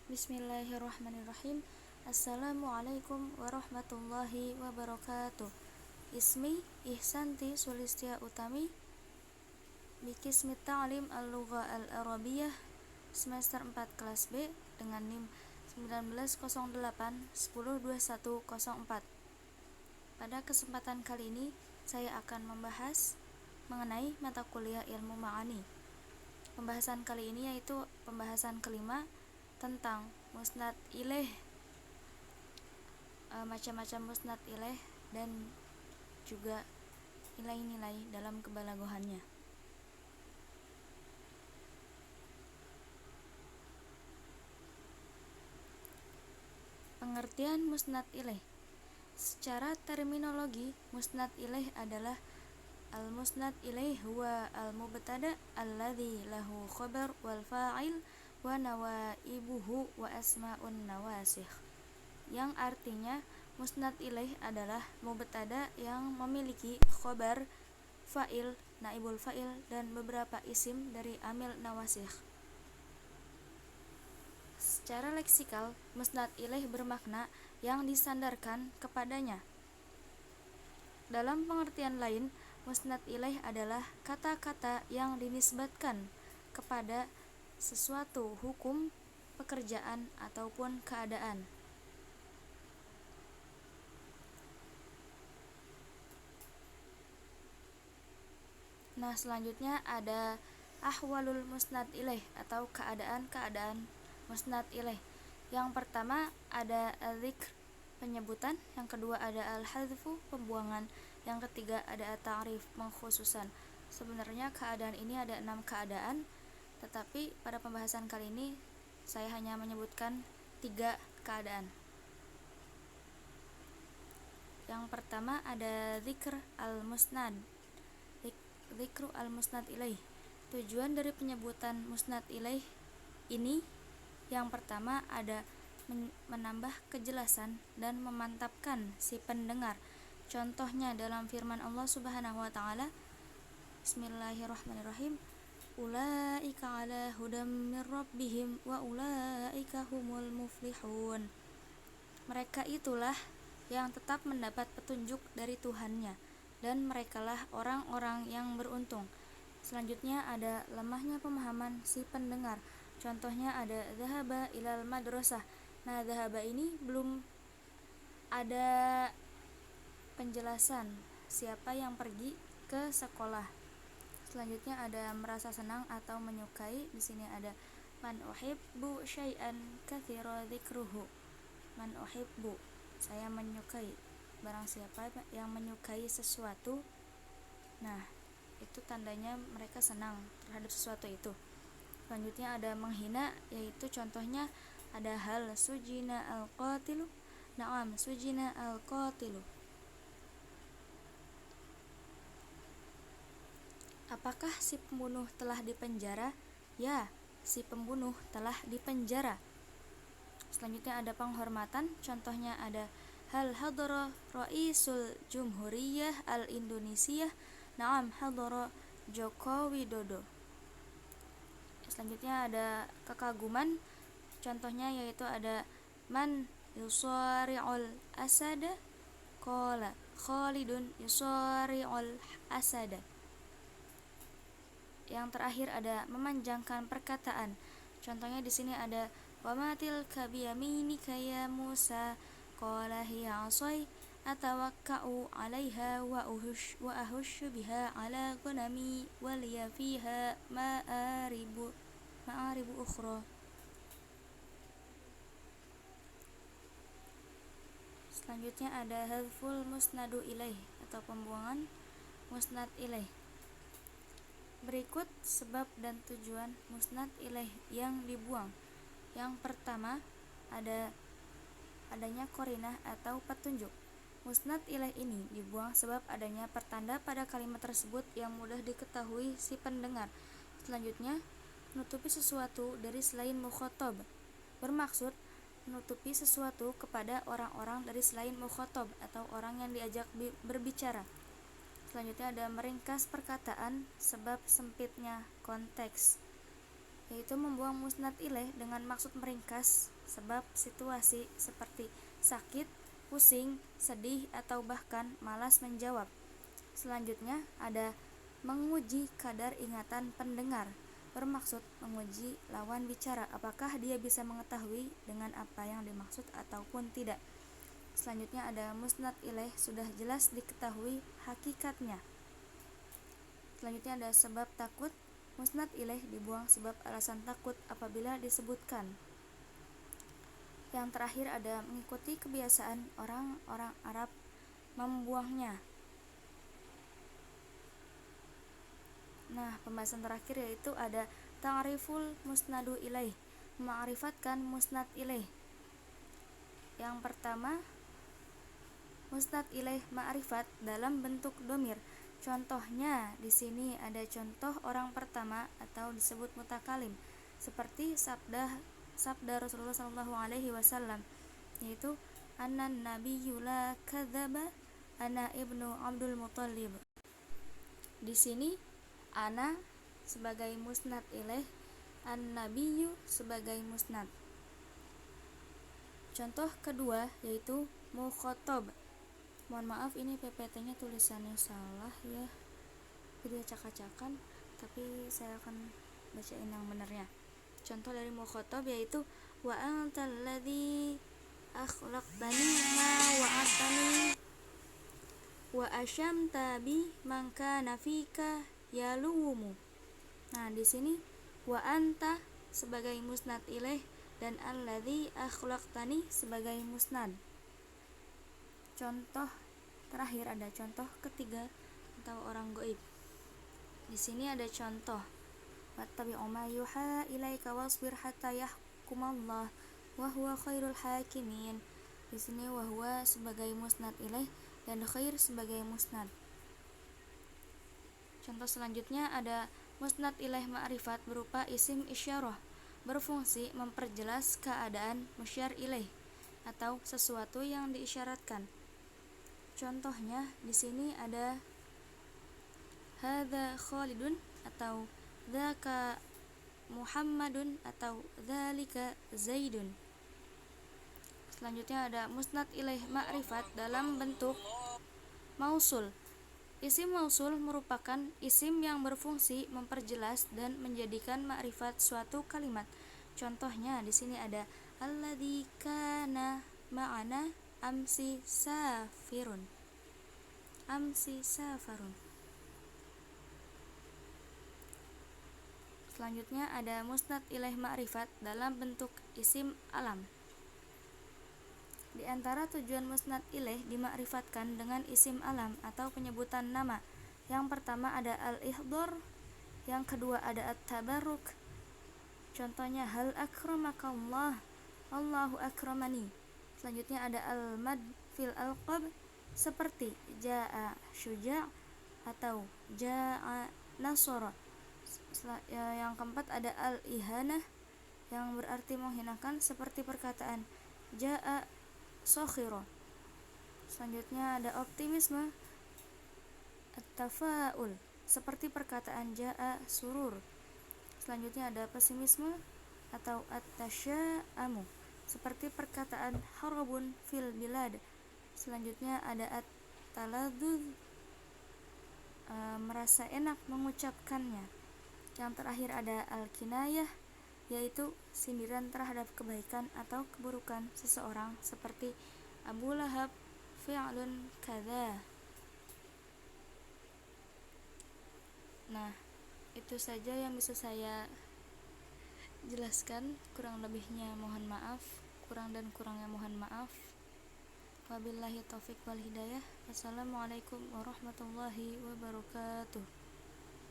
Bismillahirrahmanirrahim. Assalamualaikum warahmatullahi wabarakatuh. Ismi Ihsanti Sulistia Utami, Bikismit Ta'lim Al-Lugha Al-Arabiyah, semester 4 kelas B dengan NIM 1908-102104. Pada kesempatan kali ini saya akan membahas mengenai mata kuliah ilmu ma'ani. Pembahasan kali ini yaitu pembahasan kelima tentang musnad ilaih, macam-macam musnad ilaih dan juga nilai-nilai dalam kebalagohannya. Pengertian musnad ilaih. Secara terminologi, musnad ilaih adalah al-musnad ilaih huwa al-mubtada alladzi lahu khabar wal fa'il wa nawaibuhu wa asma'un nawasikh, yang artinya musnad ilaih adalah mubtada yang memiliki khobar, fa'il, naibul fa'il, dan beberapa isim dari amil nawasikh. Secara leksikal, musnad ilaih bermakna yang disandarkan kepadanya. Dalam pengertian lain, musnad ilaih adalah kata-kata yang dinisbatkan kepada sesuatu hukum, pekerjaan, ataupun keadaan. Nah, selanjutnya ada ahwalul musnad ilaih atau keadaan-keadaan musnad ilaih. Yang pertama ada al-dzikr, penyebutan. Yang kedua ada al-hadzfu, pembuangan. Yang ketiga ada at-ta'rif, pengkhususan. Sebenarnya keadaan ini ada 6 keadaan, tetapi pada pembahasan kali ini saya hanya menyebutkan 3 keadaan. Yang pertama ada dzikr al-musnad, dzikru al-musnad ilaih. Tujuan dari penyebutan musnad ilaih ini yang pertama ada menambah kejelasan dan memantapkan si pendengar. Contohnya dalam firman Allah Subhanahu wa taala, Bismillahirrahmanirrahim, ulaika ala hudam mir rabbihim wa ulaika humul muflihun. Mereka itulah yang tetap mendapat petunjuk dari Tuhannya, dan merekalah orang-orang yang beruntung. Selanjutnya ada lemahnya pemahaman si pendengar. Contohnya ada dhahaba ilal madrasah. Nah, dhahaba ini belum ada penjelasan siapa yang pergi ke sekolah. Selanjutnya ada merasa senang atau menyukai. Di sini ada man uhibbu syai'an katsira dzikruhu. Man uhibbu, saya menyukai. Barang siapa yang menyukai sesuatu, nah, itu tandanya mereka senang terhadap sesuatu itu. Selanjutnya ada menghina, yaitu contohnya ada hal sujina al-qatilu. Na'am, sujina al-qatilu. Apakah si pembunuh telah dipenjara? Ya, si pembunuh telah dipenjara. Selanjutnya ada penghormatan. Contohnya ada hal hadara Raisul Jumhuriyah al-Indonesiah. Naam, hadara Joko Widodo. Selanjutnya ada kekaguman. Contohnya yaitu ada man yusari'ul asada qala Khalidun yusari'ul asada. Yang terakhir ada memanjangkan perkataan. Contohnya di sini ada wa ma tilka biyaminika ya Musa qala hiya 'asai atawakka'u 'alaiha wa ahushu biha 'ala ghanami wa liya fiha ma'aribu ukhra. Selanjutnya ada hadzful musnadu ilaih atau pembuangan musnad ilaih. Berikut sebab dan tujuan musnad ilaih yang dibuang. Yang pertama adanya qarinah atau petunjuk. Musnad ilaih ini dibuang sebab adanya pertanda pada kalimat tersebut yang mudah diketahui si pendengar. Selanjutnya, menutupi sesuatu dari selain mukhatab. Bermaksud menutupi sesuatu kepada orang-orang dari selain mukhatab atau orang yang diajak berbicara. Selanjutnya ada meringkas perkataan sebab sempitnya konteks. yaitu membuang musnad ilaih dengan maksud meringkas sebab situasi seperti sakit, pusing, sedih, atau bahkan malas menjawab. Selanjutnya ada menguji kadar ingatan pendengar, bermaksud menguji lawan bicara apakah dia bisa mengetahui dengan apa yang dimaksud ataupun tidak. Selanjutnya ada musnad ilaih sudah jelas diketahui hakikatnya. Selanjutnya ada sebab takut. Musnad ilaih dibuang sebab alasan takut apabila disebutkan. Yang terakhir ada mengikuti kebiasaan orang-orang Arab membuangnya. Nah, pembahasan terakhir yaitu ada ta'riful musnadu ilaih, ma'rifatkan musnad ilaih. Yang pertama, musnad ilaih ma'rifat dalam bentuk dhamir. Contohnya di sini ada contoh orang pertama atau disebut mutakalim, seperti sabda Rasulullah SAW, yaitu anan nabiyyu la kadzaba ana ibnu Abdul Muthalib. Di sini ana sebagai musnad ilaih, an-nabiyyu sebagai musnad. Contoh kedua yaitu mukhatab. Mohon maaf ini PPT-nya tulisannya salah ya, jadi acak-acakan, tapi saya akan bacain yang benarnya. Contoh dari mukhatab yaitu wa antal ladzi akhlaqtani ma wa'atani wa asyamta bi man kana fika yalumu. Nah, di sini wa anta sebagai musnad ilaih dan alladzi akhlaqtani sebagai musnad. Contoh terakhir ada contoh ketiga atau orang gaib. Di sini ada contoh wattabi'u ma yuha ilaika wasbir hatta yahkumallah wa huwa khairul hakimin. Di sini wa huwa sebagai musnad ilaih dan khair sebagai musnad. Contoh selanjutnya ada musnad ilaih ma'rifat berupa isim isyarah, berfungsi memperjelas keadaan musyar ilaih atau sesuatu yang diisyaratkan. Contohnya di sini ada hadza Khalidun atau dzaka Muhammadun atau dzalika Zaidun. Selanjutnya ada musnad ilaih ma'rifat dalam bentuk mausul. Isim mausul merupakan isim yang berfungsi memperjelas dan menjadikan ma'rifat suatu kalimat. Contohnya di sini ada alladzi kana ma'ana amsi safarun. Selanjutnya ada musnad ilaih ma'rifat dalam bentuk isim alam. Di antara tujuan musnad ilaih dimakrifatkan dengan isim alam atau penyebutan nama. Yang pertama ada al-ihdhar, yang kedua ada at-tabarruk. Contohnya hal akramakallah, Allahu akramani. Selanjutnya ada al-mad fil alqab, seperti jaa syuja' atau jaa nasara. Yang keempat ada al-ihanah, yang berarti menghinakan, seperti perkataan jaa sokhiro. Selanjutnya ada optimisme, at-tafaul, seperti perkataan jaa surur. Selanjutnya ada pesimisme atau at-tasya'amu, seperti perkataan harabun fil bilad. Selanjutnya ada at-taladzuz, merasa enak mengucapkannya. Yang terakhir ada al-kinayah, yaitu sindiran terhadap kebaikan atau keburukan seseorang, seperti Abu Lahab fi'lun kadza. Nah, itu saja yang bisa saya jelaskan, kurang lebihnya mohon maaf, kurangnya mohon maaf. Wabillahi taufik wal hidayah. Wassalamualaikum warahmatullahi wabarakatuh.